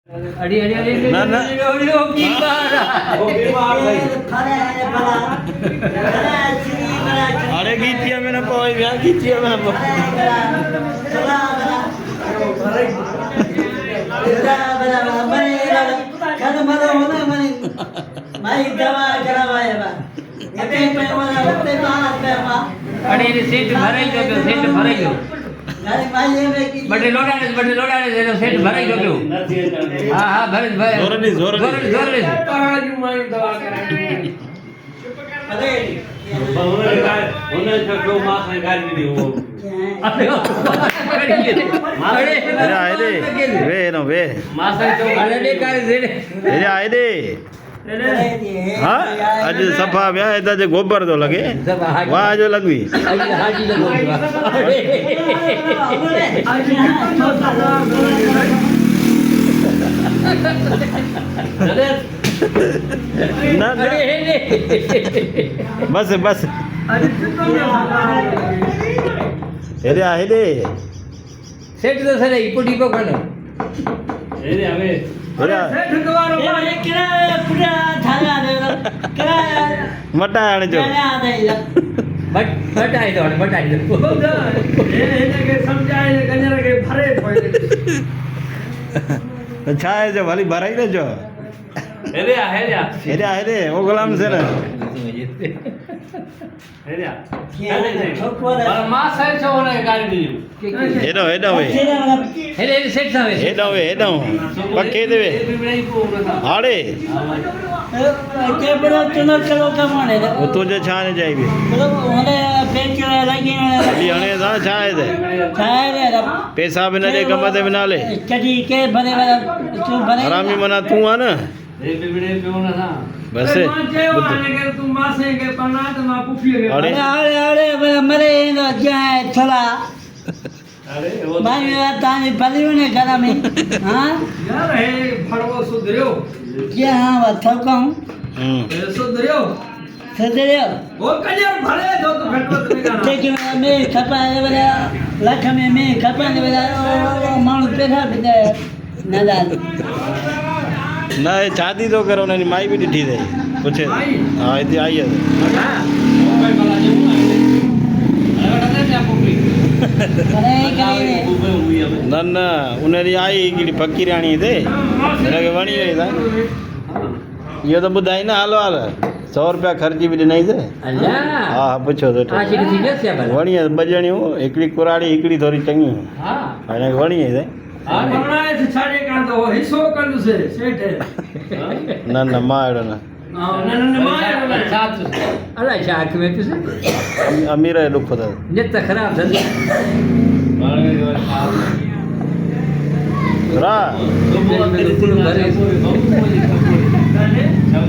अड़ी अड़ी अड़ी ना, ना। अरे गीतिया में ना पावे ब्याह गीतिया में ना अड़ी अड़ी सीट भराई दो सीट भराई दो बटे लोडाने से सीट भराई दो हां हां भरे भरे जोर जोर ताराजू माई दवा कराई होने छो मां से गाड़ी दी हो अरे अरे आए दे वे ना वे मां से तो अरे कर दे अरे आए दे हाँ अज सफा ब्याह है जे गोबर तो लगे वाह जो लगवी हाजी लगो ना ना बस बस अरे आए दे सेट तो सरे इपुटी को कनो अरे हमें अरे सेठ द्वारो मटा आने जो बटाई दो એને કે સમજાય ને ગંજર કે ભરે પડે अच्छा है जो वाली भराई ना जो अरे आए दे वो गुलाम से ना मां से छो ने गाड़ी दी हेडो हेडो वे हेले सेट सावे हेडो पक्के दे वे हाड़े वो तुझे छाने चाहिए अभी हने सा छाए दे पैसा भी ना दे कमाते भी ना ले हरामी मना तू आ ना रे बिबड़े पे होना था बस માન જેવો આને કે તું માસે કે પનાત માં પૂફી કે अरे अरे वो यार हे ફળવો સુધર્યો हम्म એ સુધર્યો ઓ કલ્યાણ ભલે જો તો ઘટવત ને ना ये शादी तो करो ना माई भी डिठी दे पूछे माई? हाँ इतनी आई है मोबाइल वाला जो अरे बता दे आपको भी हुई हमें ना ना उन्हें आई कीड़ी पक्की राणी थे इनके वणी वही था ये तो बुधाई ना हालो हाल 100 रुपया खर्ची भी नहीं थे अल्लाह हाँ हाँ पूछो तो आशी की चीज से बल वणी बजणी हो एकड़ी कुराड़ी एकड़ी थोड़ी चंगी हां इनके वणी थे હમણાં જ છાડે કાંતો હિસ્સો કંદ છે શેઠે ना ना माँ एड़ो ना નનન માય साथ अल्लाह शाख में तुसे अमीर है दुख होता नित खराब था रा